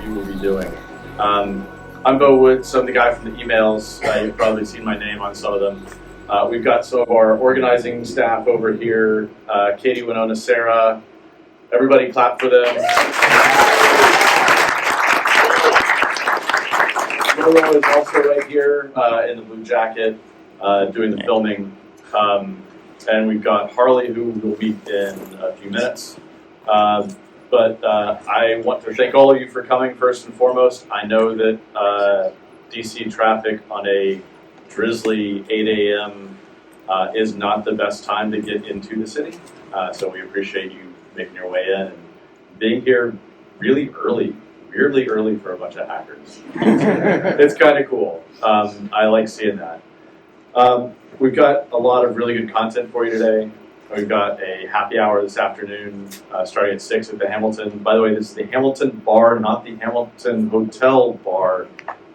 you will be doing. I'm Beau Woods. I'm the guy from the emails. You've probably seen my name on some of them. We've got some of our organizing staff over here. Katie, Winona, Sarah. Everybody clap for them. RoRo is also right here in the blue jacket doing the filming. And we've got Harley, who will be in a few minutes. But I want to thank all of you for coming first and foremost. I know that DC traffic on a drizzly 8 a.m. Is not the best time to get into the city. So we appreciate you making your way in and being here really early, weirdly early for a bunch of hackers. It's kind of cool. I like seeing that. We've got a lot of really good content for you today. We've got a happy hour this afternoon starting at 6 at the Hamilton. By the way, this is the Hamilton Bar, not the Hamilton Hotel Bar.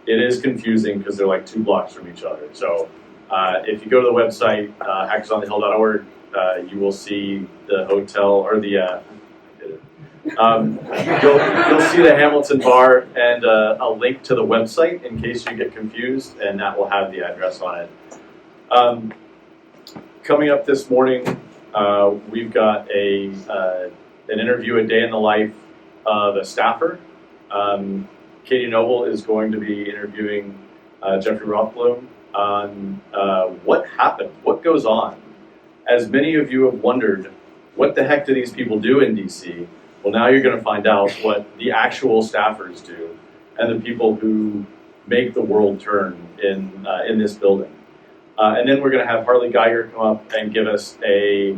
It is confusing because they're like 2 blocks from each other. So if you go to the website, hackersonthehill.org, you will see the hotel, or the, you'll see the Hamilton Bar and a link to the website in case you get confused, and that will have the address on it. Coming up this morning, we've got an interview, a day in the life of a staffer. Katie Noble is going to be interviewing Jeffrey Rothblum on what happened, what goes on. As many of you have wondered, what the heck do these people do in DC? Well, now you're going to find out what the actual staffers do and the people who make the world turn in this building. And then we're going to have Harley Geiger come up and give us a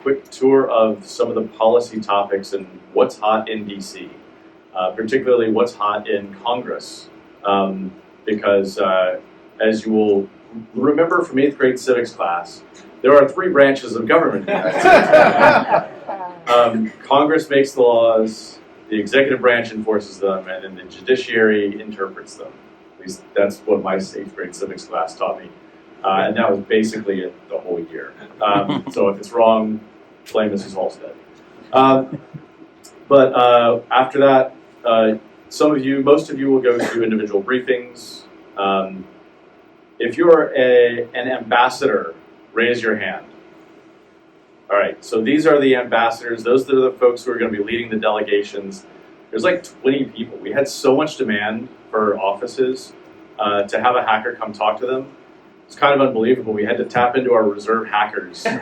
quick tour of some of the policy topics and what's hot in DC, particularly what's hot in Congress. Because as you will remember from 8th grade civics class, there are 3 branches of government in the United States. Congress makes the laws, the executive branch enforces them, and then the judiciary interprets them. At least that's what my 8th grade civics class taught me. And that was basically it the whole year. So if it's wrong, blame Mrs. Halstead. But after that, most of you will go to individual briefings. If you're an ambassador, raise your hand. All right, so these are the ambassadors. Those are the folks who are going to be leading the delegations. There's like 20 people. We had so much demand for offices to have a hacker come talk to them. It's kind of unbelievable. We had to tap into our reserve hackers to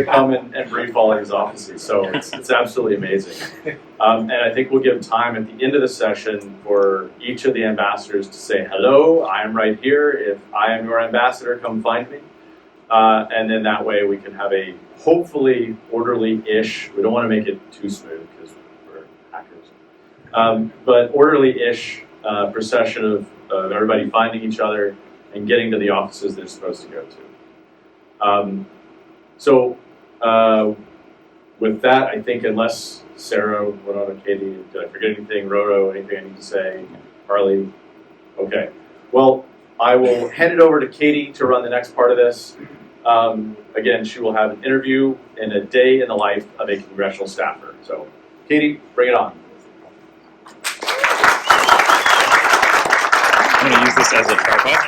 come and brief all of these offices. So it's absolutely amazing. And I think we'll give time at the end of the session for each of the ambassadors to say, hello, I am right here. If I am your ambassador, come find me. And then that way we can have a hopefully orderly-ish, we don't want to make it too smooth because we're hackers, but orderly-ish procession of everybody finding each other and getting to the offices they're supposed to go to. With that, I think unless Sarah, Winona, Katie, did I forget anything, RoRo, anything I need to say, Harley? Okay. Well, I will hand it over to Katie to run the next part of this. Again, she will have an interview and a day in the life of a congressional staffer. So, Katie, bring it on. I'm going to use this as a tripod,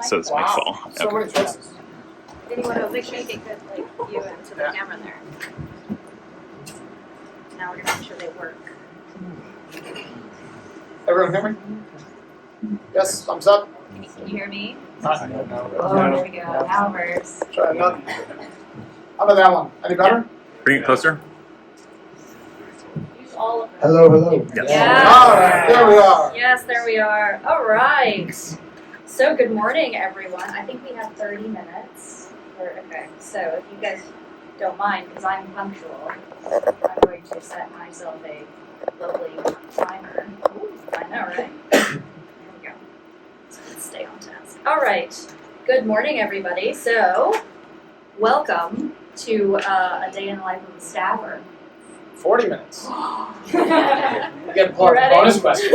so this might fall. So many choices. Then you want to make sure you get good, like, view into the camera there. Now we're going to make sure they work. Everyone hear me? Yes, thumbs up. Can you hear me? No. Oh, there we go. Now it works. Try another. How about that one? Any better? Bring it closer. Use all of them. Hello. Yes. Yes. All right, there we are. Yes, there we are. All right. So good morning, everyone. I think we have 30 minutes. Okay, so if you guys don't mind, because I'm punctual, I'm going to set myself a lovely timer. Ooh, I know, right? There we go. So let's stay on task. All right. Good morning, everybody. So, welcome to a day in the life of a staffer. 40 minutes. You Get bonus question.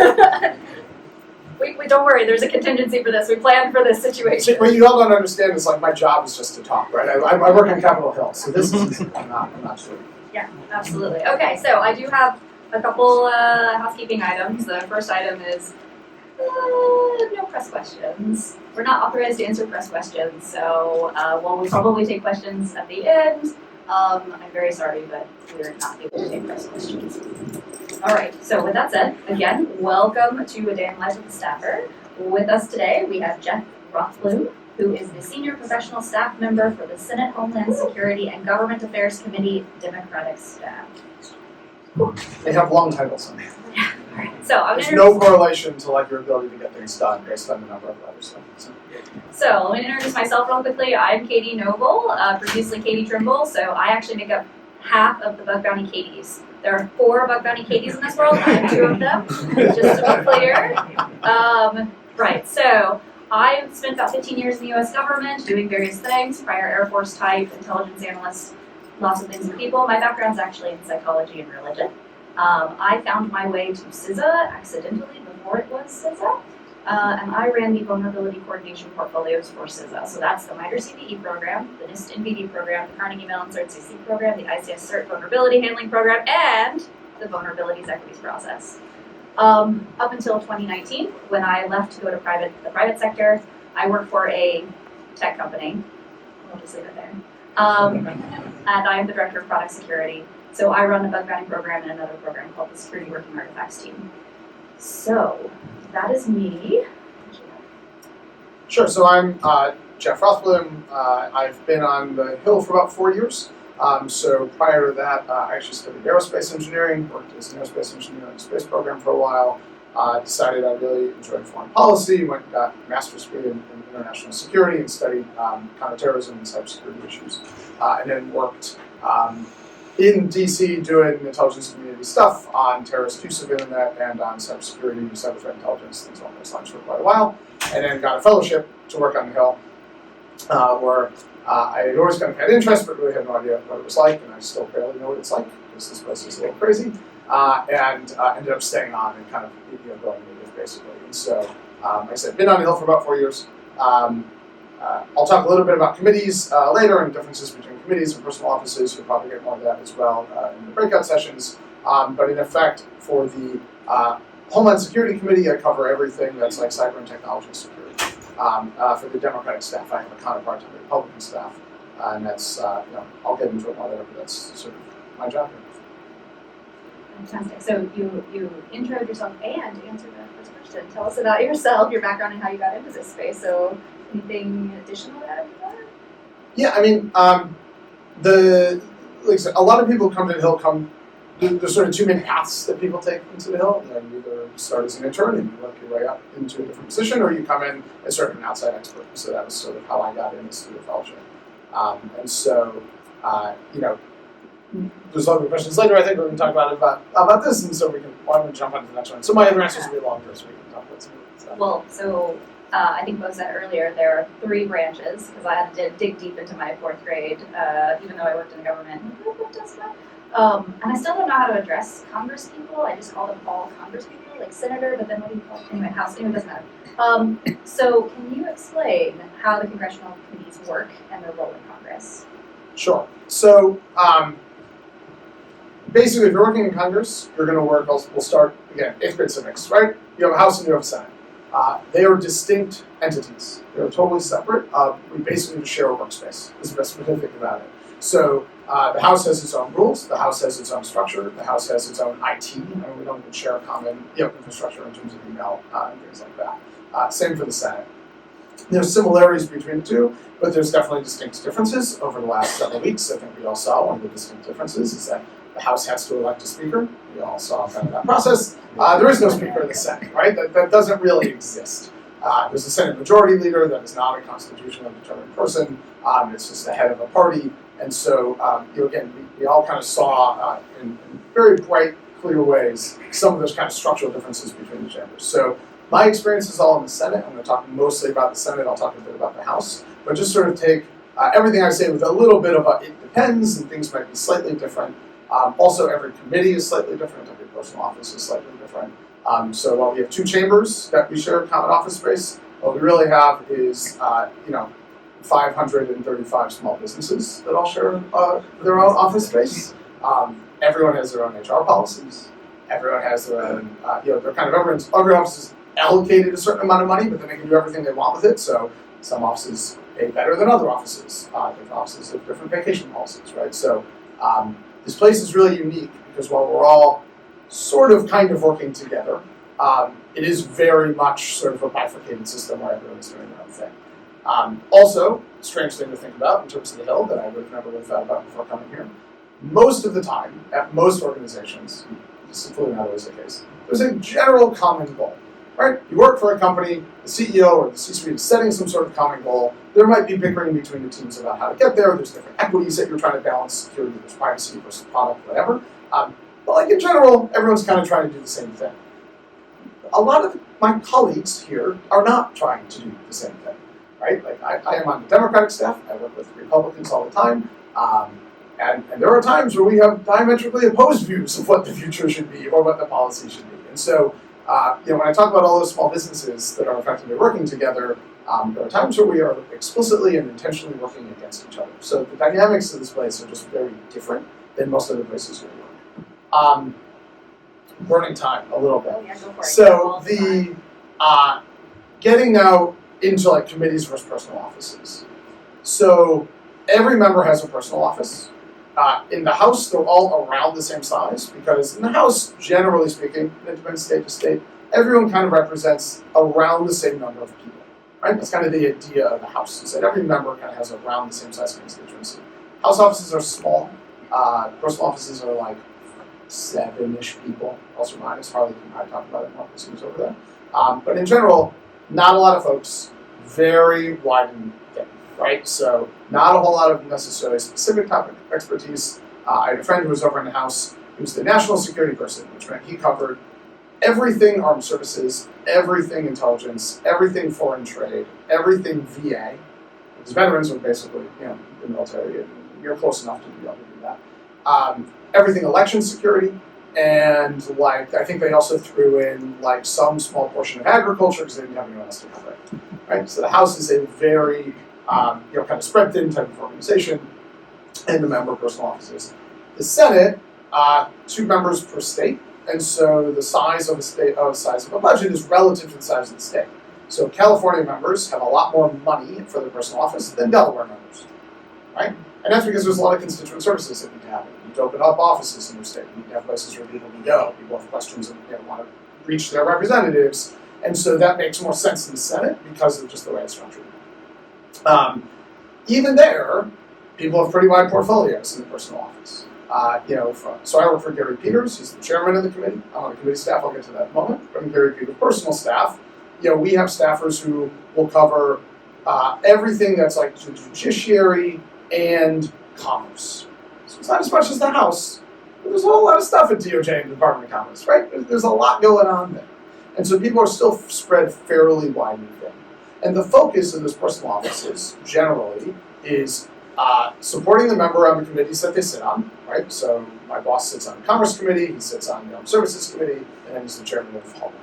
We don't worry, there's a contingency for this. We planned for this situation. What you all don't understand is like my job is just to talk, right? I work on Capitol Hill, so this is I'm not sure. Yeah, absolutely. Okay, so I do have a couple housekeeping items. The first item is no press questions. We're not authorized to answer press questions, so while we probably take questions at the end, I'm very sorry, but we're not able to take press questions. All right, so with that said, again, welcome to A Day in the Life of the Staffer. With us today, we have Jeff Rothblum, who is the Senior Professional Staff Member for the Senate Homeland Security and Government Affairs Committee Democratic Staff. They have long titles on them. Yeah, all right. So I'm There's gonna no correlation to like your ability to get things done based on the number of letters. So let me introduce myself real quickly. I'm Katie Noble, previously Katie Trimble, so I actually make up half of the Bug Bounty Katies. There are 4 Bug Bounty Katies in this world, I'm 2 of them, just to be clear. Right, so I spent about 15 years in the US government doing various things, prior Air Force type, intelligence analyst, lots of things and people. My background's actually in psychology and religion. I found my way to CISA accidentally before it was CISA. And I ran the vulnerability coordination portfolios for CISA. So that's the MITRE CVE program, the NIST NVD program, the Carnegie Mellon Cert CC program, the ICS Cert vulnerability handling program, and the vulnerabilities equities process. Up until 2019, when I left to go to the private sector, I worked for a tech company. I'll just leave it there. And I am the director of product security. So I run a bug bounty program and another program called the Security Working Artifacts team. So that is me. Sure, so I'm Jeff Rothblum. I've been on the Hill for about 4 years. So prior to that, I actually studied aerospace engineering, worked as an aerospace engineer in the space program for a while. Decided I really enjoyed foreign policy, went and got a master's degree in international security and studied counterterrorism and cybersecurity issues. And then worked in DC doing intelligence community stuff on terrorist use of internet and on cybersecurity, cyber threat intelligence, things along those lines for quite a while. And then got a fellowship to work on the Hill, where I had always kind of had interest, but really had no idea what it was like, and I still barely know what it's like because this place is a little crazy. And ended up staying on and kind of going native basically. And so, like I said, been on the Hill for about 4 years. I'll talk a little bit about committees later and differences between committees and personal offices. You'll probably get more of that as well in the breakout sessions. But in effect, for the Homeland Security Committee, I cover everything that's like cyber and technology security. For the Democratic staff, I have a counterpart to the Republican staff, and that's I'll get into it more later, but that's sort of my job here. Fantastic. So you introed yourself and answered the first question. Tell us about yourself, your background, and how you got into this space. So anything additional to add to that? Yeah, I mean, like I said, a lot of people come to the Hill. There's sort of 2 main paths that people take into the Hill. You either start as an intern and you work your way up into a different position, or you come in as sort of an outside expert. So that was sort of how I got into the fellowship. And so, there's a lot of questions later. I think we're going to talk about this, and so why don't we jump on to the next one? So my other answers will be longer, so we can talk about some of it. Well, so I think Beau said earlier there are 3 branches because I had to dig deep into my 4th grade, even though I worked in the government. What does that? And I still don't know how to address Congress people. I just call them all Congress people, like senator, but then what do you call it? Anyway, House, anyway, it doesn't matter. So can you explain how the congressional committees work and their role in Congress? Sure. So basically, if you're working in Congress, you're going to work, we'll start, again, 8th grade civics, right? You have a House and you have a Senate. They are distinct entities. They're totally separate. We basically share a workspace, is the best way to think about it. So the House has its own rules, the House has its own structure, the House has its own IT, and we don't even share a common infrastructure in terms of email and things like that. Same for the Senate. There's similarities between the 2, but there's definitely distinct differences. Over the last several weeks, I think we all saw one of the distinct differences is that the House has to elect a speaker. We all saw kind of that process. There is no speaker in the Senate, right? That doesn't really exist. There's a Senate majority leader that is not a constitutionally determined person. It's just the head of a party. And so, again, we all kind of saw in very bright, clear ways some of those kind of structural differences between the chambers. So my experience is all in the Senate. I'm going to talk mostly about the Senate. I'll talk a bit about the House. But just sort of take everything I say with a little bit of a it depends, and things might be slightly different. Also, every committee is slightly different. Every personal office is slightly different. So while we have 2 chambers that we share common office space, what we really have is, 535 small businesses that all share their own office space. Everyone has their own HR policies. Everyone has their own, they're kind of every office is allocated a certain amount of money, but then they can do everything they want with it. So some offices pay better than other offices. Different offices have different vacation policies, right? So this place is really unique because while we're all sort of kind of working together, it is very much sort of a bifurcated system where everyone's doing their own thing. Also, strange thing to think about in terms of the Hill that I would have never really thought about before coming here. Most of the time, at most organizations, this is clearly not always the case, there's a general common goal, right? You work for a company, the CEO or the C-suite is setting some sort of common goal. There might be bickering between the teams about how to get there. There's different equities that you're trying to balance, security versus privacy versus product, whatever. But like in general, everyone's kind of trying to do the same thing. A lot of my colleagues here are not trying to do the same thing, right? Like I am on the Democratic staff. I work with Republicans all the time. And there are times where we have diametrically opposed views of what the future should be or what the policy should be. And so, when I talk about all those small businesses that are effectively working together, there are times where we are explicitly and intentionally working against each other. So the dynamics of this place are just very different than most other places we work. Burning time a little bit. Oh, yeah, go for it. So the getting now into like committees versus personal offices. So every member has a personal office. In the House, they're all around the same size because in the House, generally speaking, it depends state to state, everyone kind of represents around the same number of people, right? That's kind of the idea of the House, is that every member kind of has around the same size constituency. House offices are small. Personal offices are like 7-ish people, plus or minus. Harley can probably talk about it more because he was over there. But in general, not a lot of folks, very wide and thick, right? So not a whole lot of necessarily specific topic expertise. I had a friend who was over in the House who was the national security person, which meant he covered everything armed services, everything intelligence, everything foreign trade, everything VA. Because veterans are basically, the military, and you're close enough to be able to do that. Everything election security, and like I think they also threw in like some small portion of agriculture because they didn't have anyone else to cover it. Right? So the House is a very kind of spread thin type of organization, and the member personal offices. The Senate, 2 members per state, and so the size of a budget is relative to the size of the state. So California members have a lot more money for their personal office than Delaware members, right? And that's because there's a lot of constituent services that need to happen. You need to open up offices in your state. You need to have places where people can go. People have questions and want to reach their representatives. And so that makes more sense in the Senate because of just the way it's structured. Even there, people have pretty wide portfolios in the personal office. So I work for Gary Peters. He's the chairman of the committee. I'm on the committee staff. I'll get to that in a moment. But in Gary Peters' personal staff, we have staffers who will cover everything that's like the judiciary and commerce. So it's not as much as the House, but there's a whole lot of stuff at DOJ and the Department of Commerce, right? There's a lot going on there. And so people are still spread fairly wide and thin. And the focus of those personal offices, generally, is supporting the member on the committees that they sit on, right? So my boss sits on the Commerce Committee, he sits on the Armed Services Committee, and then he's the chairman of Homeland.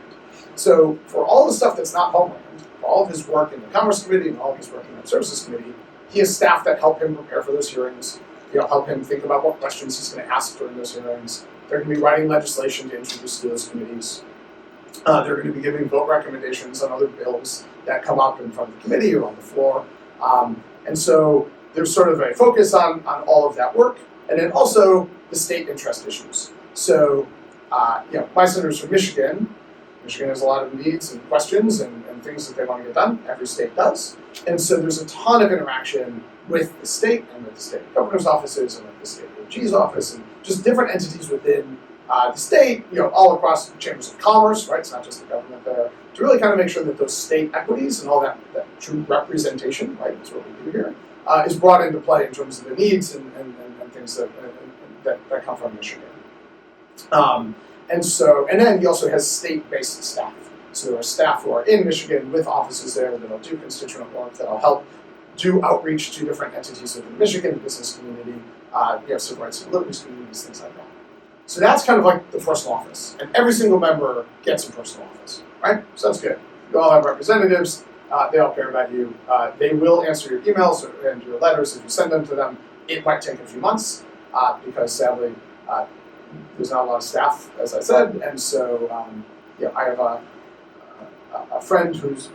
So for all the stuff that's not Homeland, for all of his work in the Commerce Committee and all of his work in the Armed Services Committee, he has staff that help him prepare for those hearings, help him think about what questions he's going to ask during those hearings. They're going to be writing legislation to introduce to those committees. They're going to be giving vote recommendations on other bills that come up in front of the committee or on the floor. And so there's sort of a focus on all of that work, and then also the state interest issues. So, my senator's from Michigan. Michigan has a lot of needs and questions and things that they want to get done. Every state does. And so there's a ton of interaction with the state and with the state governor's offices and with the state AG's office and just different entities within the state, all across the chambers of commerce, right? It's not just the government there. To really kind of make sure that those state equities and all that true representation, right, that's what we do here, is brought into play in terms of the needs and things that come from Michigan. And then he also has state-based staff. So there are staff who are in Michigan with offices there that'll do constituent work, that'll help do outreach to different entities within the Michigan business community, civil rights and liberties communities, things like that. So that's kind of like the personal office. And every single member gets a personal office, right? So that's good. You all have representatives. They all care about you. They will answer your emails and your letters if you send them to them. It might take a few months because sadly, there's not a lot of staff, as I said, and so I have a friend who's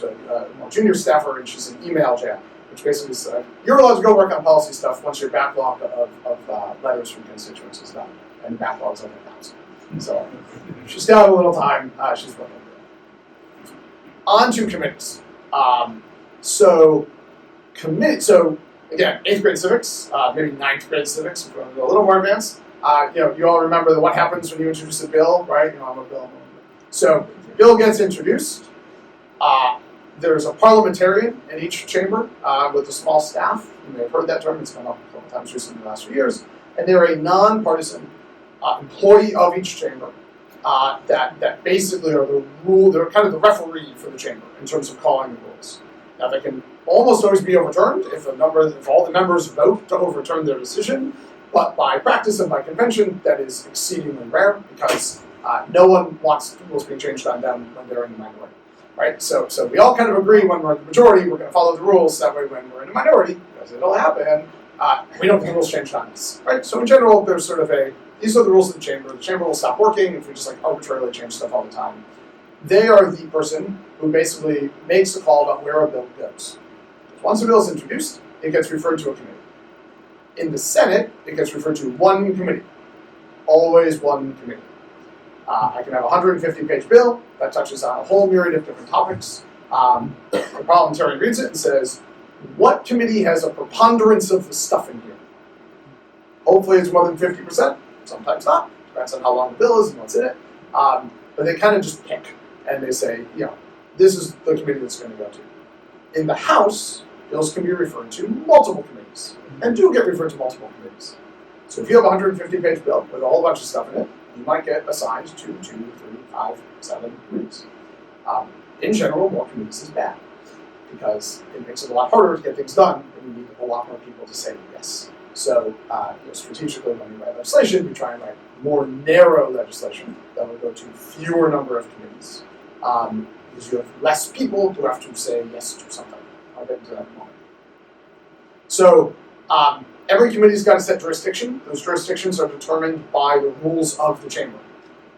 a more junior staffer, and she's an email jam, which basically is you're allowed to go work on policy stuff once your backlog of letters from constituents is done, and the backlog's over 1,000. So she's got a little time. She's working. On to committees. So again, 8th grade civics, maybe 9th grade civics, if we're a little more advanced. You all remember what happens when you introduce a bill, right? I'm a bill. So the bill gets introduced. There's a parliamentarian in each chamber with a small staff. You may have heard that term. It's come up a couple times recently in the last few years. And they're a nonpartisan employee of each chamber that basically are they're kind of the referee for the chamber in terms of calling the rules. Now, they can almost always be overturned if all the members vote to overturn their decision, but by practice and by convention, that is exceedingly rare because no one wants the rules being changed on them when they're in the minority, right? So we all kind of agree when we're in the majority, we're going to follow the rules. That way, when we're in a minority, because it'll happen, we don't get the rules changed on us, right? So in general, there's sort of these are the rules of the chamber. The chamber will stop working if we just arbitrarily change stuff all the time. They are the person who basically makes a call about where a bill goes. Once a bill is introduced, it gets referred to a committee. In the Senate, it gets referred to one committee. Always one committee. I can have a 150-page bill that touches on a whole myriad of different topics. The parliamentarian reads it and says, what committee has a preponderance of the stuff in here? Hopefully it's more than 50%. Sometimes not. Depends on how long the bill is and what's in it. But they kind of just pick. And they say, this is the committee that's going to go to. In the House, bills can be referred to multiple committees, and do get referred to multiple committees. So if you have a 150-page bill with a whole bunch of stuff in it, you might get assigned to 2, 3, 5, 7 committees. In general, more committees is bad, because it makes it a lot harder to get things done, and you need a lot more people to say yes. So strategically, when we write legislation, we try and write more narrow legislation that will go to fewer number of committees. Because you have less people who have to say yes to something. I'll get into that in a moment. So every committee's got a set jurisdiction. Those jurisdictions are determined by the rules of the chamber.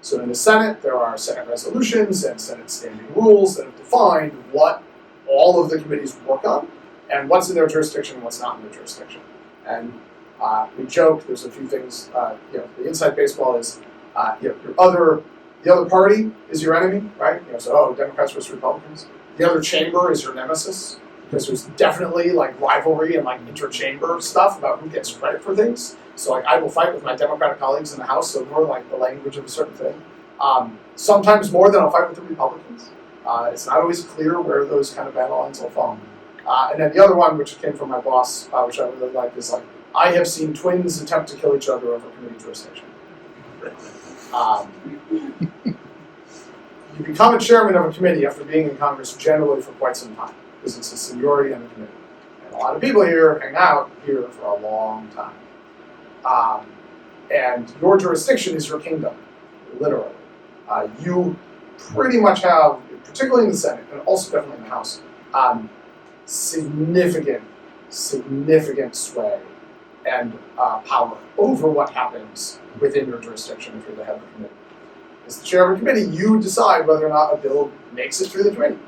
So in the Senate, there are Senate resolutions and Senate standing rules that have defined what all of the committees work on and what's in their jurisdiction and what's not in their jurisdiction. And we joke, there's a few things, the inside baseball is the other party is your enemy, right? So Democrats versus Republicans. The other chamber is your nemesis, because there's definitely rivalry and interchamber stuff about who gets credit for things. So I will fight with my Democratic colleagues in the House over the language of a certain thing. Sometimes more than I'll fight with the Republicans. It's not always clear where those kind of battle lines will fall. And then the other one, which came from my boss, which I really like, is I have seen twins attempt to kill each other over committee jurisdiction. You become a chairman of a committee after being in Congress generally for quite some time, because it's a seniority on the committee. And a lot of people here hang out here for a long time. And your jurisdiction is your kingdom, literally. You pretty much have, particularly in the Senate, and also definitely in the House, significant sway and power over what happens within your jurisdiction if you're the head of the committee. As the chair of a committee, you decide whether or not a bill makes it through the committee.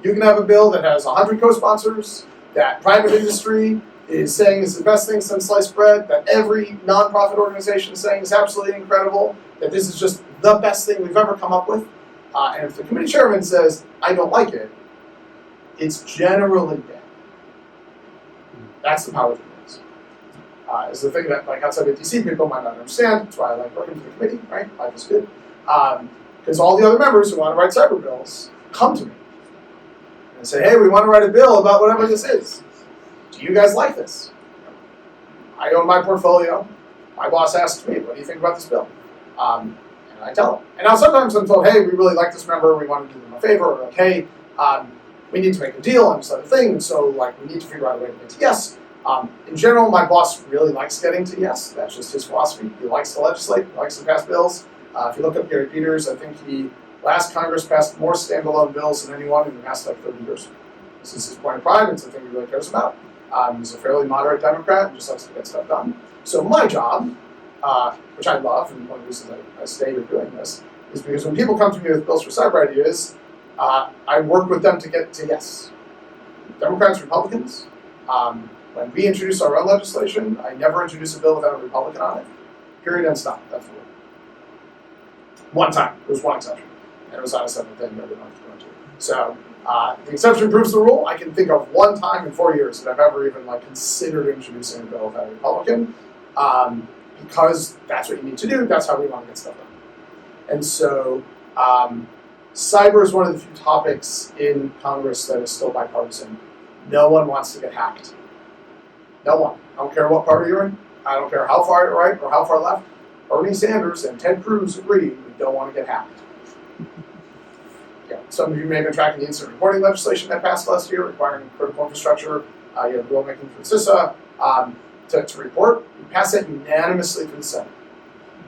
You can have a bill that has 100 co-sponsors, that private industry is saying is the best thing since sliced bread, that every nonprofit organization is saying is absolutely incredible, that this is just the best thing we've ever come up with. And if the committee chairman says, I don't like it, it's generally bad. That's the power of the committees. It's the thing that outside of DC people might not understand. That's why I like working for the committee, right? Life is good. Because all the other members who want to write cyber bills come to me and say, hey, we want to write a bill about whatever this is. Do you guys like this? I own my portfolio. My boss asks me, what do you think about this bill? And I tell them. And now sometimes I'm told, hey, we really like this member. We want to do them a favor. Or hey, we need to make a deal on this other thing. And so we need to figure out a way to get to yes. In general, my boss really likes getting to yes. That's just his philosophy. He likes to legislate. He likes to pass bills. If you look up Gary Peters, I think last Congress passed more standalone bills than anyone in the past 30 years. This is his point of pride. It's the thing he really cares about. He's a fairly moderate Democrat and just likes to get stuff done. So my job which I love, and one of the reasons I stay here doing this, is because when people come to me with bills for cyber ideas, I work with them to get to yes. Democrats, Republicans. When we introduce our own legislation, I never introduce a bill without a Republican on it. Period and stop. That's the rule. One time. There was one exception. And it was not a separate thing that we don't have to go into. So the exception proves the rule. I can think of one time in 4 years that I've ever even considered introducing a bill without a Republican, because that's what you need to do. That's how we want to get stuff done. And so cyber is one of the few topics in Congress that is still bipartisan. No one wants to get hacked. No one. I don't care what party you're in. I don't care how far right or how far left. Bernie Sanders and Ted Cruz agree we don't want to get hacked. Yeah. Some of you may have been tracking the incident reporting legislation that passed last year requiring critical infrastructure. You have rulemaking for CISA to report. We passed that unanimously through the Senate.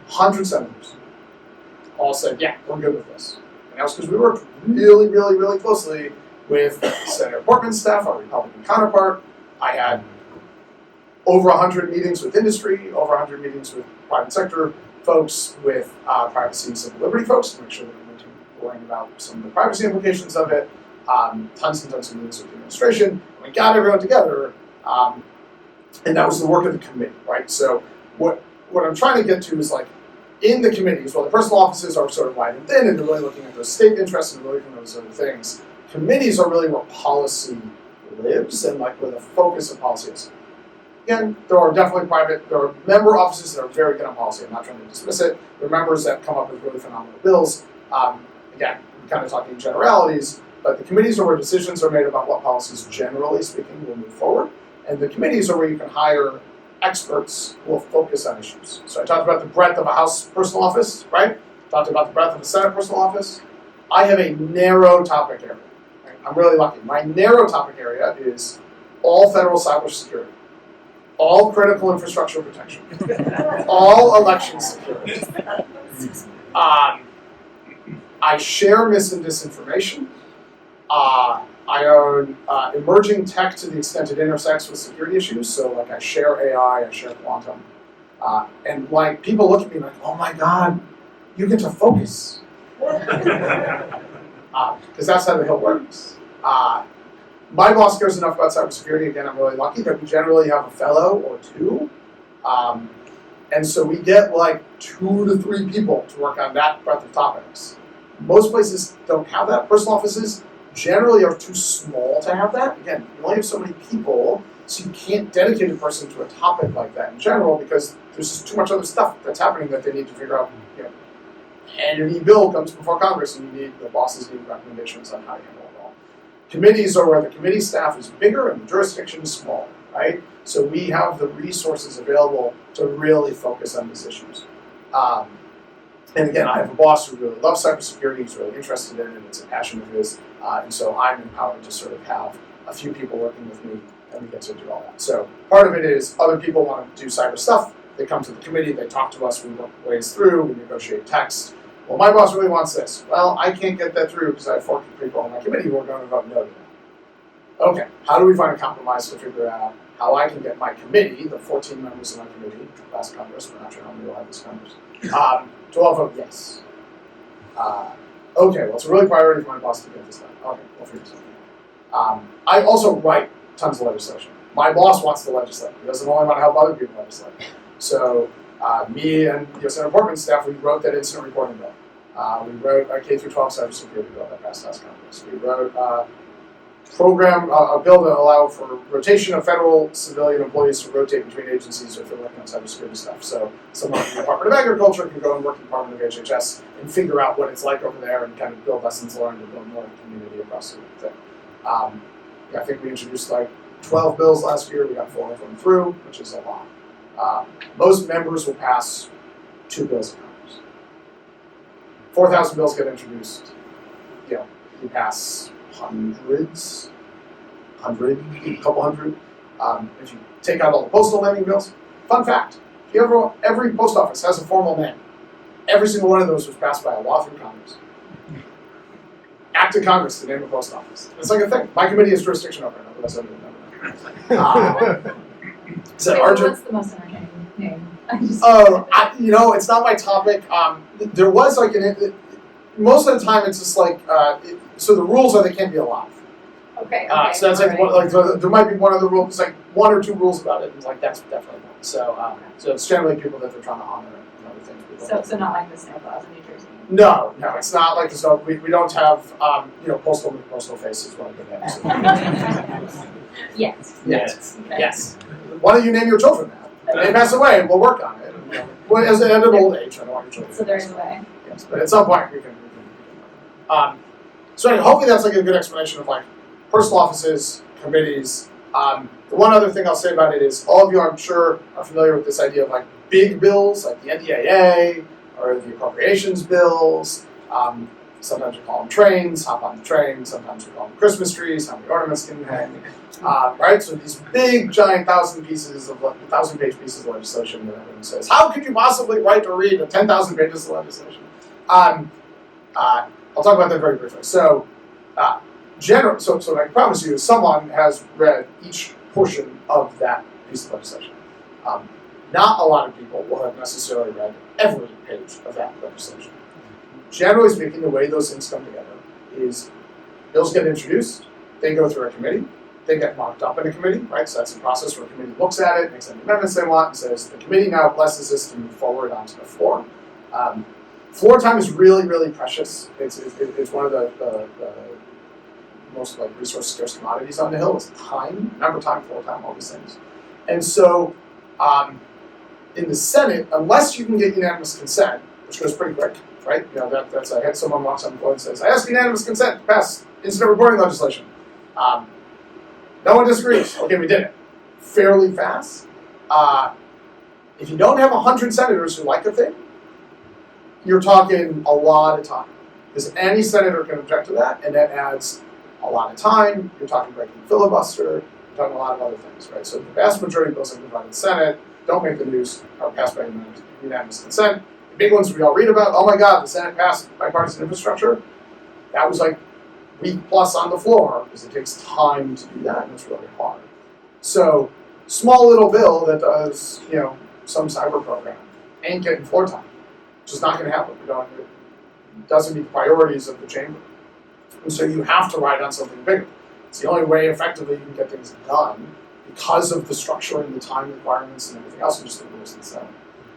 100 senators all said, yeah, we're good with this. And that was because we worked really, really, really closely with Senator Portman's staff, our Republican counterpart. I had over 100 meetings with industry, over 100 meetings with private sector folks, with privacy and civil liberty folks to make sure that we're worrying about some of the privacy implications of it. Tons and tons of meetings with the administration. We got everyone together, and that was the work of the committee, right? So what I'm trying to get to is in the committees, while the personal offices are sort of wide and thin, and they're really looking at those state interests and really looking at those other things, committees are really where policy lives and where the focus of policy is. Again, there are definitely there are member offices that are very good on policy. I'm not trying to dismiss it. There are members that come up with really phenomenal bills. Again, we're kind of talking generalities, but the committees are where decisions are made about what policies, generally speaking, will move forward. And the committees are where you can hire experts who will focus on issues. So I talked about the breadth of a House personal office, right? Talked about the breadth of a Senate personal office. I have a narrow topic area. Right? I'm really lucky. My narrow topic area is all federal cybersecurity, all critical infrastructure protection, all election security. I share mis and disinformation. I own emerging tech to the extent it intersects with security issues. So I share AI, I share quantum. And people look at me like, oh my God, you get to focus. Because that's how the Hill works. My boss cares enough about cybersecurity. Again, I'm really lucky that we generally have a fellow or two. And so we get 2 to 3 people to work on that breadth of topics. Most places don't have that. Personal offices generally are too small to have that. Again, you only have so many people, so you can't dedicate a person to a topic like that in general because there's just too much other stuff that's happening that they need to figure out. And your bill comes before Congress, and the bosses need recommendations on how to handle it all. Committees are where the committee staff is bigger and the jurisdiction is smaller, right? So we have the resources available to really focus on these issues. And again, I have a boss who really loves cybersecurity, he's really interested in it, it's a passion of his, and so I'm empowered to sort of have a few people working with me, and we get to do all that. So part of it is other people want to do cyber stuff, they come to the committee, they talk to us, we work ways through, we negotiate text. Well, my boss really wants this. Well, I can't get that through because I have 4 people on my committee who are going to vote no to that. Okay, how do we find a compromise to figure out how I can get my committee, the 14 members of my committee, last Congress, we're not sure how many will have this Congress, to all vote yes. Okay, well, it's a really priority for my boss to get this done. Okay, we'll figure this out. I also write tons of legislation. My boss wants to legislate. He doesn't only want to help other people legislate. So me and Senator Portman's staff, we wrote that incident reporting bill. We wrote a K-12 cybersecurity bill that passed last Congress. We wrote a bill to allow for rotation of federal civilian employees to rotate between agencies if they're working on cybersecurity stuff. So someone from the Department of Agriculture can go and work in the Department of HHS and figure out what it's like over there and kind of build lessons learned and build more community across the thing. I think we introduced 12 bills last year. We got 4 of them through, which is a lot. Most members will pass 2 bills in Congress. 4,000 bills get introduced. We pass hundreds, a couple hundred. If you take out all the postal naming bills, fun fact, every post office has a formal name. Every single one of those was passed by a law through Congress. Act of Congress to name a post office. It's like a thing. My committee has jurisdiction over it, otherwise I would never know. What's the most entertaining name? It's not my topic. There was like most of the time it's just like, so the rules are they can't be alive. Okay. So that's like, alright. there might be one other rule, it's like 1 or 2 rules about it, and it's like, that's definitely one. So it's generally people that they're trying to honor and other things. So not like the snowplows in New Jersey. No, it's not like the snow. We don't have, postal faces one of the names. Yes. Yes. Okay. Yes. Why don't you name your children that? When they pass away, we'll work on it. Well, as at an old age, I don't want your children. So there's a way. Yes, but at some point we can. So anyway, hopefully that's like a good explanation of like personal offices, committees. The one other thing I'll say about it is all of you, I'm sure, are familiar with this idea of like big bills, like the NDAA or the appropriations bills. Sometimes we call them trains, hop on the train. Sometimes we call them Christmas trees, how many ornaments can you hang? Right? So these big, giant 1,000-page pieces of legislation that everyone says, how could you possibly write or read a 10,000 pages of legislation? I'll talk about that very briefly. So, so I promise you, someone has read each portion of that piece of legislation. Not a lot of people will have necessarily read every page of that legislation. Generally speaking, the way those things come together is bills get introduced, they go through a committee, they get marked up in a committee, right? So that's the process where a committee looks at it, makes any amendments they want, and says the committee now blesses this to move forward onto the floor. Floor time is really, really precious. It's one of the most like resource scarce commodities on the Hill is time, number time, floor time, all these things. And so in the Senate, unless you can get unanimous consent, which goes pretty quick, right? That's I had someone walks on the floor and says, I ask unanimous consent to pass incident reporting legislation. No one disagrees. Okay, we did it. Fairly fast. If you don't have 100 senators who like a thing, you're talking a lot of time. Because any senator can object to that, and that adds a lot of time. You're talking breaking filibuster. You're talking a lot of other things, right? So the vast majority of bills that come out of the Senate don't make the news, are passed by unanimous consent. The big ones we all read about, oh my God, the Senate passed bipartisan infrastructure. That was like week plus on the floor, because it takes time to do that, and it's really hard. So, small little bill that does, some cyber program ain't getting floor time. It's just not going to happen. It doesn't meet the priorities of the chamber. And so you have to ride on something bigger. It's the only way effectively you can get things done because of the structure and the time requirements and everything else, and just the rules and stuff.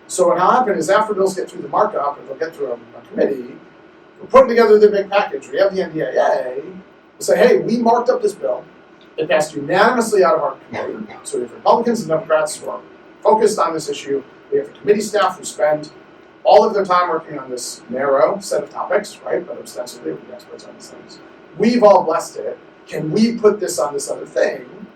So what will happen is after bills get through the markup, and they'll get through a committee, we're putting together the big package. We have the NDAA. We say, hey, we marked up this bill. It passed unanimously out of our committee. So we have Republicans and Democrats who are focused on this issue. We have committee staff who spend all of their time working on this narrow set of topics, right? But ostensibly we're the experts on these things. We've all blessed it. Can we put this on this other thing?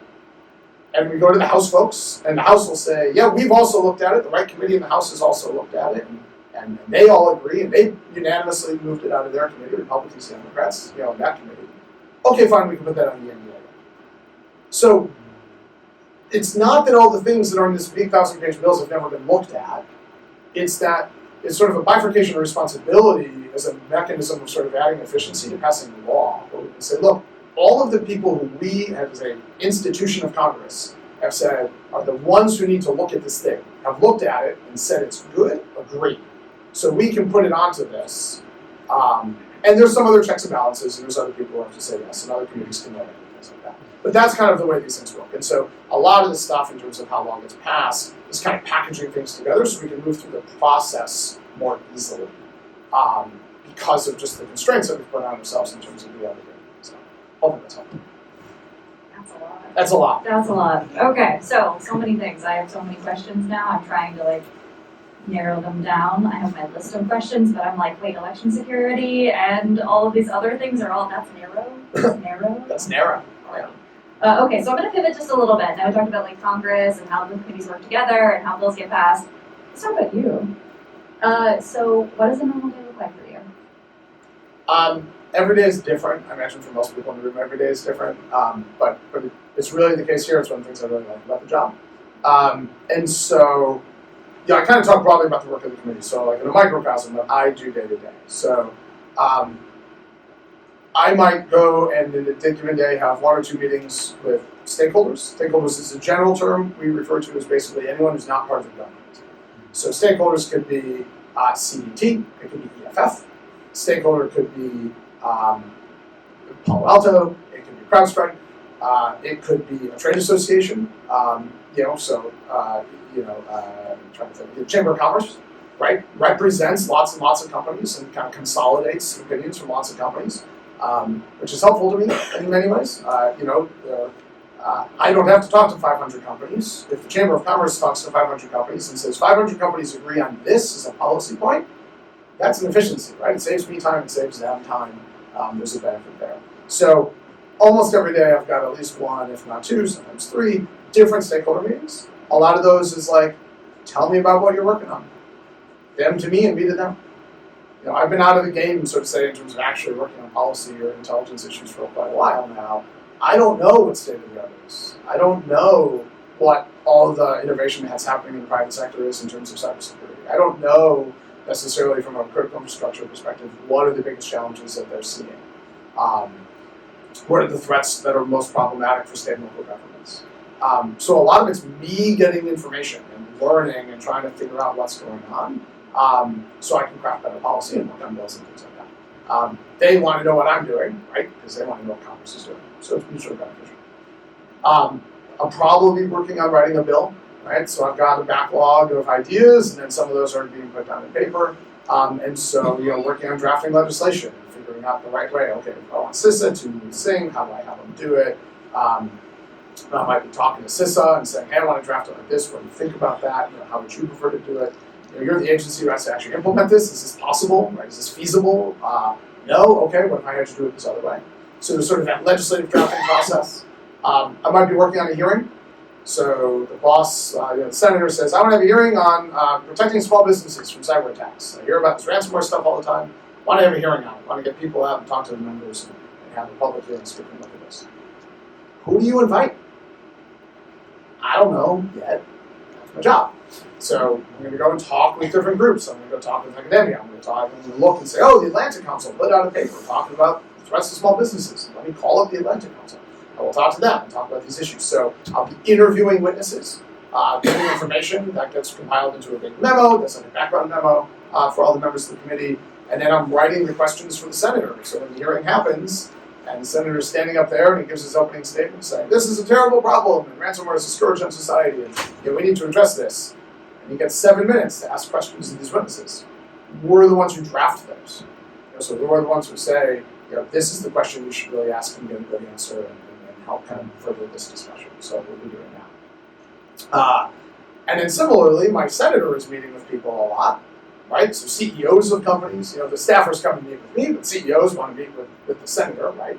And we go to the House folks, and the House will say, yeah, we've also looked at it. The right committee in the House has also looked at it. And they all agree, and they unanimously moved it out of their committee, Republicans and Democrats, in that committee. Okay, fine, we can put that on the NDA. So it's not that all the things that are in this big 1,000-page bills have never been looked at. It's that it's sort of a bifurcation of responsibility as a mechanism of sort of adding efficiency to passing the law, where we can say, look, all of the people who we, as an institution of Congress, have said are the ones who need to look at this thing, have looked at it and said it's good, agree. So we can put it onto this. And there's some other checks and balances, and there's other people who have to say yes, and other committees can vote and things like that. But that's kind of the way these things work. And so a lot of the stuff in terms of how long it's passed is kind of packaging things together so we can move through the process more easily because of just the constraints that we've put on ourselves in terms of the other thing. So hopefully that's helpful. That's a lot. That's a lot. That's a lot. Okay, so many things. I have so many questions now. I'm trying to narrow them down. I have my list of questions, but I'm like, wait, election security and all of these other things are all, that's narrow? That's narrow? That's narrow. Okay, so I'm going to pivot just a little bit. Now we talked about Congress and how the committees work together and how bills get passed. Let's talk about you. So what does a normal day look like for you? Every day is different. I imagine for most people in the room, every day is different. But it's really the case here. It's one of the things I really like about the job. And so, I kind of talk broadly about the work of the committee. So in a microcosm, what I do day to day. So I might go and in a given day have 1 or 2 meetings with stakeholders. Stakeholders is a general term we refer to as basically anyone who's not part of the government. So stakeholders could be CDT, it could be EFF, stakeholder could be Palo Alto, it could be CrowdStrike, it could be a trade association, I'm trying to think, the Chamber of Commerce, right, represents lots and lots of companies and kind of consolidates opinions from lots of companies, which is helpful to me in many ways. I don't have to talk to 500 companies. If the Chamber of Commerce talks to 500 companies and says 500 companies agree on this as a policy point, that's an efficiency, right? It saves me time, it saves them time. There's a benefit there. So almost every day I've got at least one, if not two, sometimes three, different stakeholder meetings. A lot of those is like, tell me about what you're working on. Them to me and me to them. I've been out of the game, so to say, in terms of actually working on policy or intelligence issues for quite a while now. I don't know what state of the art is. I don't know what all the innovation that's happening in the private sector is in terms of cybersecurity. I don't know necessarily from a critical infrastructure perspective what are the biggest challenges that they're seeing. What are the threats that are most problematic for state and local governments? So a lot of it's me getting information and learning and trying to figure out what's going on, so I can craft better policy and work on bills and things like that. They want to know what I'm doing, right? Because they want to know what Congress is doing. So it's mutually beneficial. I'll probably be working on writing a bill, right? So I've got a backlog of ideas, and then some of those are being put down in paper. And so, working on drafting legislation and figuring out the right way. Okay, if I want CISA to sing, how do I have them do it? I might be talking to CISA and saying, hey, I want to draft it like this. What do you think about that? How would you prefer to do it? You're the agency who has to actually implement this. Is this possible? Right? Is this feasible? No? Okay, what if I had to do it this other way? So there's sort of that legislative drafting process. I might be working on a hearing. So the boss, the senator says, I want to have a hearing on protecting small businesses from cyber attacks. I hear about this ransomware stuff all the time. I want to have a hearing on it. I want to get people out and talk to the members and have a public hearing so we can look at this. Who do you invite? I don't know yet. That's my job. So I'm going to go and talk with different groups. I'm going to go talk with academia. I'm going to look and say, oh, the Atlantic Council put out a paper talking about threats to small businesses. Let me call up the Atlantic Council. I will talk to them and talk about these issues. So I'll be interviewing witnesses, giving information that gets compiled into a big memo, that's like a background memo for all the members of the committee, and then I'm writing the questions for the senator. So when the hearing happens, and the senator's standing up there and he gives his opening statement saying, this is a terrible problem, and ransomware is a scourge on society, and we need to address this. And he gets 7 minutes to ask questions of these witnesses. We're the ones who draft those. So we're the ones who say, this is the question you should really ask and get a good answer, and help kind of further this discussion. So we'll be doing that. And then similarly, my senator is meeting with people a lot, right? So CEOs of companies, the staffers come and meet with me, but CEOs want to meet with the senator, right?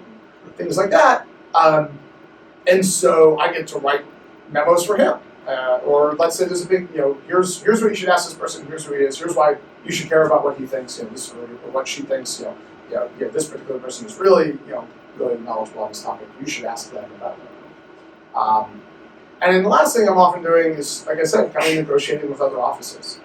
Things like that. And so I get to write memos for him. Or let's say there's a big, here's what you should ask this person, here's who he is, here's why you should care about what he thinks, this, or what she thinks, this particular person is really, really knowledgeable on this topic. You should ask them about it. And then the last thing I'm often doing is, like I said, kind of negotiating with other offices.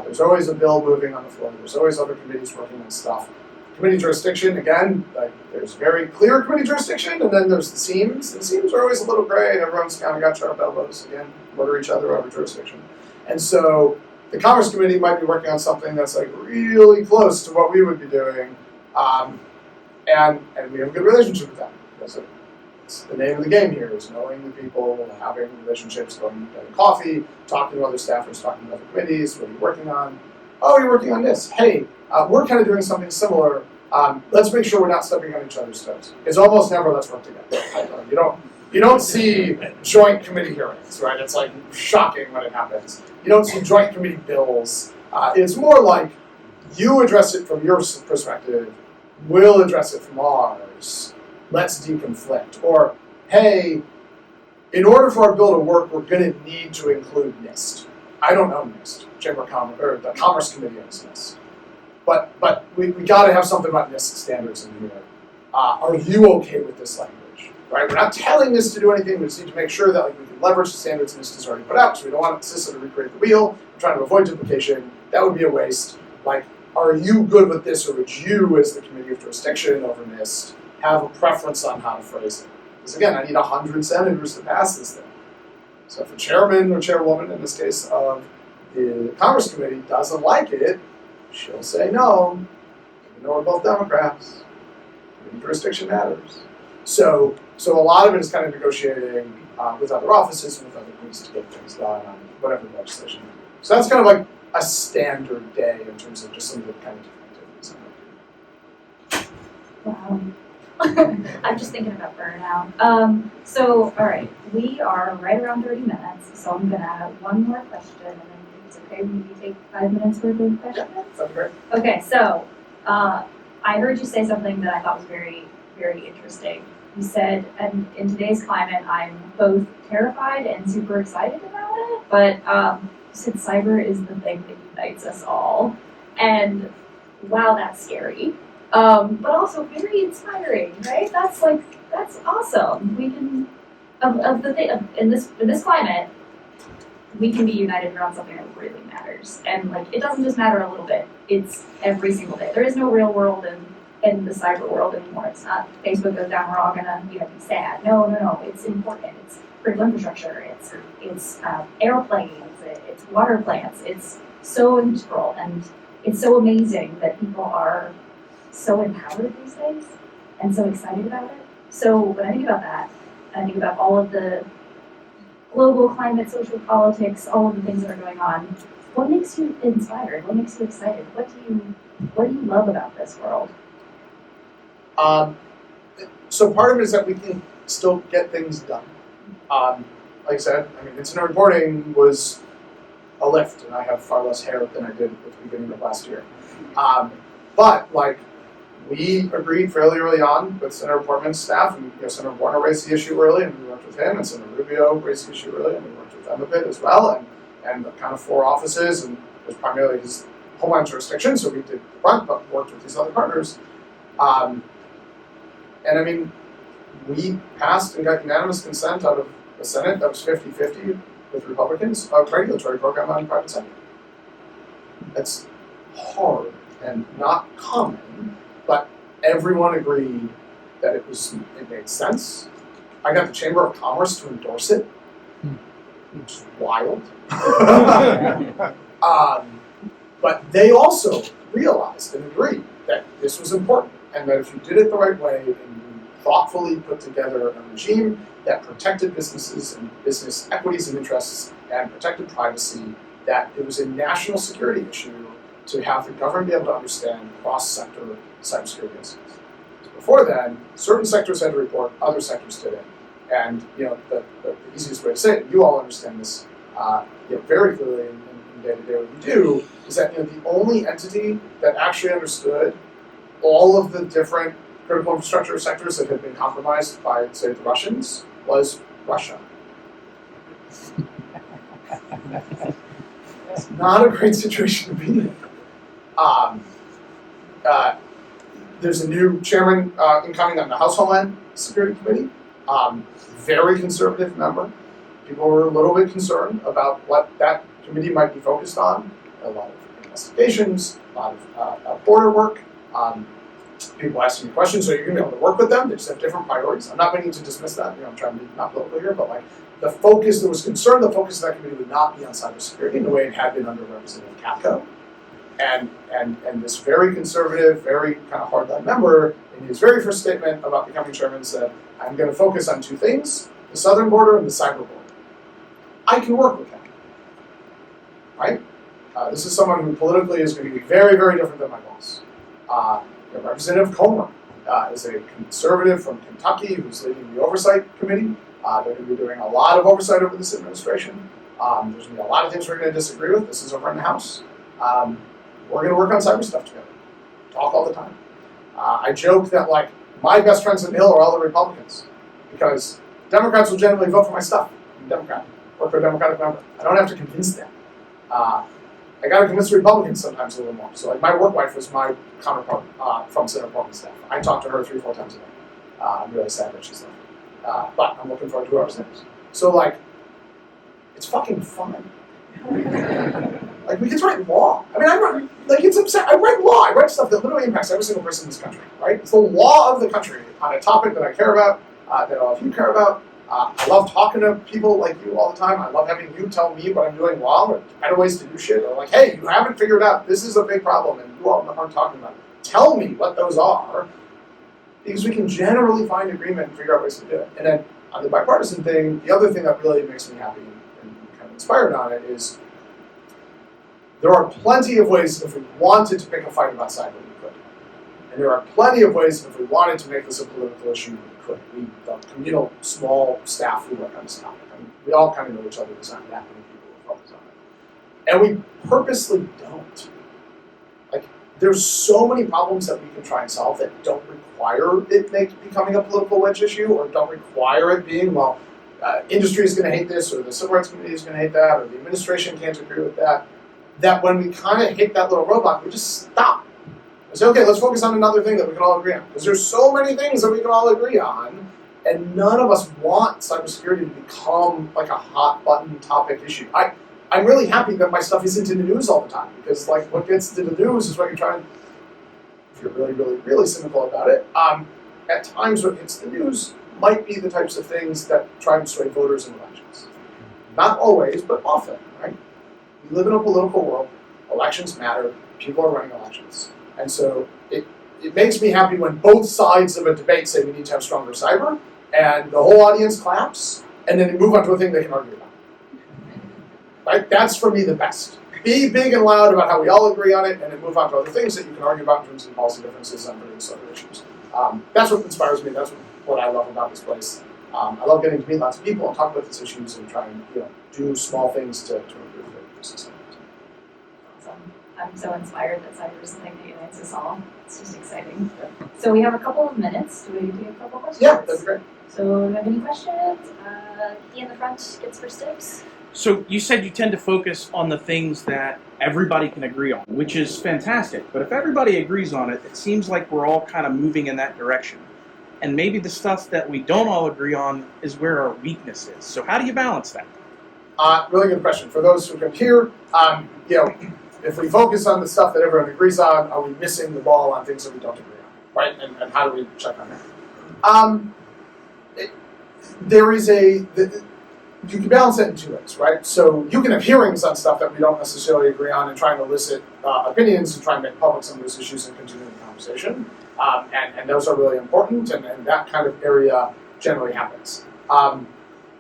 There's always a bill moving on the floor. There's always other committees working on stuff. Committee jurisdiction, again, there's very clear committee jurisdiction, and then there's the seams. The seams are always a little gray, and everyone's kind of got sharp elbows, again, murder each other over jurisdiction. And so the Commerce Committee might be working on something that's really close to what we would be doing, and we have a good relationship with them. Because it's the name of the game here is knowing the people, having relationships, going to coffee, talking to other staffers, talking to other committees. What are you working on? Oh, you're working on this. Hey, we're kind of doing something similar. Let's make sure we're not stepping on each other's toes. It's almost never let's work together. You don't see joint committee hearings, right? It's shocking when it happens. You don't see joint committee bills. It's more like you address it from your perspective, we'll address it from ours. Let's deconflict. Or, hey, in order for our bill to work, we're going to need to include NIST. I don't know NIST. Chamber of Commerce, or the Commerce Committee owns NIST. But we got to have something about NIST standards in here. Are you okay with this language? Right? We're not telling NIST to do anything. We just need to make sure that we can leverage the standards NIST has already put out. So we don't want CISA to recreate the wheel. We're trying to avoid duplication. That would be a waste. Are you good with this, or would you, as the committee of jurisdiction over NIST, have a preference on how to phrase it? Because again, I need 100 senators to pass this thing. So if the chairman or chairwoman, in this case, of the Commerce Committee doesn't like it, she'll say no, even though we're both Democrats. Jurisdiction matters. So a lot of it is kind of negotiating with other offices and with other groups to get things done on whatever legislation. So that's kind of like a standard day in terms of just some of the kind of different activities. Wow. I'm just thinking about burnout. So, all right, we are right around 30 minutes, so I'm gonna have one more question, and then it's okay when you take 5 minutes worth of questions? Sounds great. Okay, so I heard you say something that I thought was very, very interesting. You said, and in today's climate, I'm both terrified and super excited about it, but you said cyber is the thing that unites us all. And wow, that's scary. But also very inspiring, right? That's awesome. We can, in this climate, we can be united around something that really matters. And like, it doesn't just matter a little bit, it's every single day. There is no real world in the cyber world anymore. It's not Facebook goes down, we're all gonna be sad. No, it's important. It's critical infrastructure, it's airplanes, it's water plants. It's so integral, and it's so amazing that people are so empowered these days and so excited about it. So when I think about that, I think about all of the global climate, social politics, all of the things that are going on. What makes you inspired? What makes you excited? What do you love about this world? So part of it is that we can still get things done. Like I said, incident reporting was a lift, and I have far less hair than I did at the beginning of last year. But like, we agreed fairly early on with Senator Portman's staff, and Senator Warner raised the issue early, and we worked with him, and Senator Rubio raised the issue early, and we worked with them a bit as well, and the kind of 4 offices, and it was primarily his homeland jurisdiction, so we did the brunt, but worked with these other partners. And we passed and got unanimous consent out of the Senate that was 50-50 with Republicans, a regulatory program on private sector. That's hard and not common, but everyone agreed that it made sense. I got the Chamber of Commerce to endorse it, which is wild. But they also realized and agreed that this was important, and that if you did it the right way and you thoughtfully put together a regime that protected businesses and business equities and interests and protected privacy, that it was a national security issue to have the government be able to understand cross-sector cybersecurity incidents. Before then, certain sectors had to report, other sectors didn't. And the easiest way to say it, you all understand this very clearly in day-to-day what you do, is that the only entity that actually understood all of the different critical infrastructure sectors that had been compromised by, say, the Russians was Russia. It's not a great situation to be in. There's a new chairman incoming on the House Homeland Security Committee, very conservative member. People were a little bit concerned about what that committee might be focused on. A lot of investigations, a lot of border work. People asking me questions, so you're going to be able to work with them. They just have different priorities. I'm not meaning to dismiss that. I'm trying to be not political here, but like the focus, there was concern the focus of that committee would not be on cybersecurity in the way it had been under Representative Capco. And this very conservative, very kind of hardline member, in his very first statement about becoming chairman, said, I'm going to focus on 2 things, the southern border and the cyber border. I can work with that, right? This is someone who politically is going to be very, very different than my boss. Representative Comer is a conservative from Kentucky who's leading the oversight committee. They're going to be doing a lot of oversight over this administration. There's going to be a lot of things we're going to disagree with. This is over in the House. We're going to work on cyber stuff together. Talk all the time. I joke that like my best friends in the Hill are all the Republicans because Democrats will generally vote for my stuff. I'm a Democrat. Work for a Democratic member. I don't have to convince them. I got to convince the Republicans sometimes a little more. So like my work wife was my counterpart from Senator Portman's staff. I talk to her 3-4 times a day. I'm really sad that she's left. But I'm looking forward to whoever's next. So like, it's fucking fun. Like we get to write law. I write law. I write stuff that literally impacts every single person in this country, right? It's the law of the country on a topic that I care about, that all of you care about, I love talking to people like you all the time. I love having you tell me what I'm doing wrong or better ways to do shit. Or like, hey, you haven't figured out this is a big problem and you all aren't talking about it. Tell me what those are, because we can generally find agreement and figure out ways to do it. And then on the bipartisan thing, the other thing that really makes me happy and kind of inspired on it is there are plenty of ways if we wanted to pick a fight about cyber, we could. And there are plenty of ways if we wanted to make this a political issue, we could. We, the communal small staff who work on this topic. I mean, we all kind of know each other. There's not that many people who focus on it. And we purposely don't. Like, there's so many problems that we can try and solve that don't require it becoming a political wedge issue, or don't require it being, well, industry is going to hate this, or the civil rights community is going to hate that, or the administration can't agree with that. That when we kind of hit that little roadblock, we just stop. We say, okay, let's focus on another thing that we can all agree on. Because there's so many things that we can all agree on, and none of us want cybersecurity to become like a hot button topic issue. I'm really happy that my stuff isn't in the news all the time, because like what gets to the news is what you're trying, if you're really, really, really cynical about it, at times what hits the news might be the types of things that try to sway voters in elections. Not always, but often, right? We live in a political world, elections matter, people are running elections. And so it makes me happy when both sides of a debate say we need to have stronger cyber, and the whole audience claps, and then they move on to a thing they can argue about. Right? That's for me the best. Be big and loud about how we all agree on it, and then move on to other things that you can argue about in terms of policy differences on various other issues. That's what inspires me, that's what I love about this place. I love getting to meet lots of people and talk about these issues and try and do small things to improve the system. Awesome. I'm so inspired that cyber is something that unites us all. It's just exciting. Yeah. So we have a couple of minutes. Do we do a couple of questions? Yeah, that'd be great. So do you have any questions? He in the front gets first dibs. So you said you tend to focus on the things that everybody can agree on, which is fantastic. But if everybody agrees on it, it seems like we're all kind of moving in that direction. And maybe the stuff that we don't all agree on is where our weakness is. So how do you balance that? Really good question. For those who can hear, if we focus on the stuff that everyone agrees on, are we missing the ball on things that we don't agree on, right? And how do we check on that? There is you can balance it in two ways, right? So you can have hearings on stuff that we don't necessarily agree on and try and elicit opinions and try and make public some of those issues and continue the conversation. And those are really important, and that kind of area generally happens.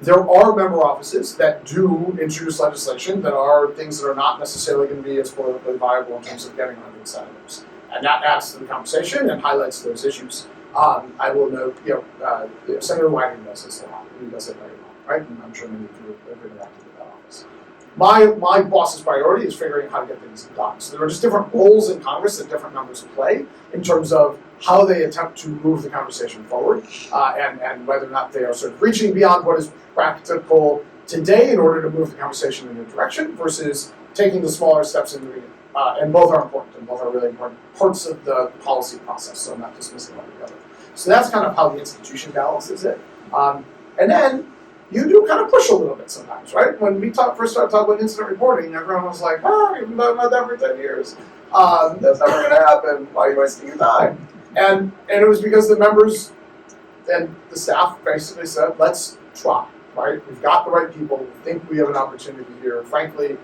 There are member offices that do introduce legislation that are things that are not necessarily going to be as politically viable in terms of getting 100 senators. And that adds to the conversation and highlights those issues. I will note, Senator Whiting does this a lot. He does it very well, right? And I'm sure many of you have interacted with that office. My boss's priority is figuring out how to get things done. So there are just different roles in Congress that different members play in terms of how they attempt to move the conversation forward, and whether or not they are sort of reaching beyond what is practical today in order to move the conversation in a direction versus taking the smaller steps in moving it. And both are important, and both are really important parts of the policy process, so I'm not dismissing one or the other. So that's kind of how the institution balances it. And then you do kind of push a little bit sometimes, right? When we first started talking about incident reporting, everyone was like, oh, you've been talking about that for 10 years. That's never going to happen. Why are you wasting your time? And it was because the members and the staff basically said, let's try, right? We've got the right people. We think we have an opportunity here. Frankly,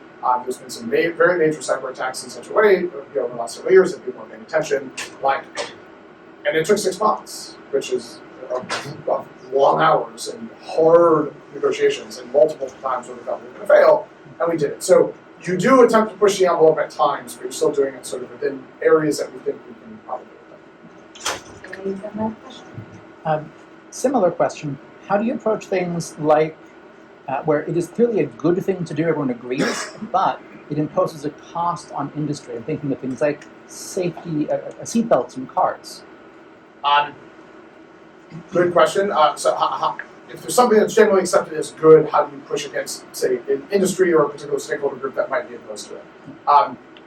there's been some very major cyber attacks in such a way over the last several years that people are paying attention. And it took 6 months, which is long hours and hard negotiations and multiple times when we thought we were going to fail, and we did it. So you do attempt to push the envelope at times, but you're still doing it sort of within areas that we think we can probably do. Similar question. How do you approach things like where it is clearly a good thing to do, everyone agrees, but it imposes a cost on industry? I'm thinking of things like safety, seatbelts in cars. Good question. So if there's something that's generally accepted as good, how do you push against, say, an industry or a particular stakeholder group that might be opposed to it?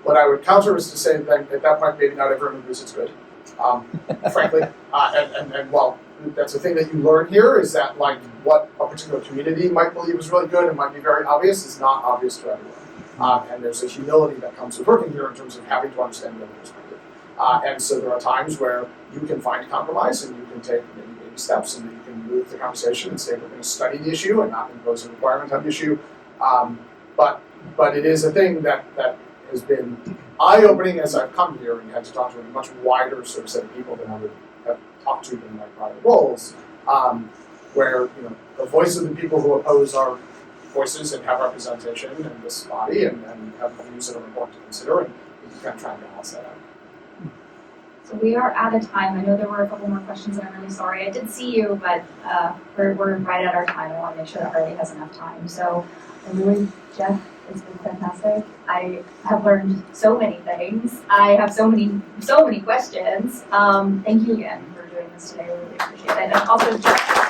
What I would counter is to say that at that point, maybe not everyone agrees it's good, frankly. And while that's the thing that you learn here is that what a particular community might believe is really good and might be very obvious is not obvious to everyone. And there's a humility that comes with working here in terms of having to understand the other perspective. And so there are times where you can find compromise and you can take maybe baby steps and you can move the conversation and say we're going to study the issue and not impose a requirement on the issue. But it is a thing that has been eye-opening as I've come here and had to talk to a much wider sort of set of people than I would have talked to in my prior roles, where the voice of the people who oppose our voices and have representation in this body and have views that are important to consider, and we can kind of try and balance that out. So we are out of time. I know there were a couple more questions, and I'm really sorry. I did see you, but we're right at our time. I want to make sure that Harley has enough time. So Jeff, it's been fantastic. I have learned so many things. I have so many questions. Thank you again for doing this today. I really appreciate it. And also, Jeff,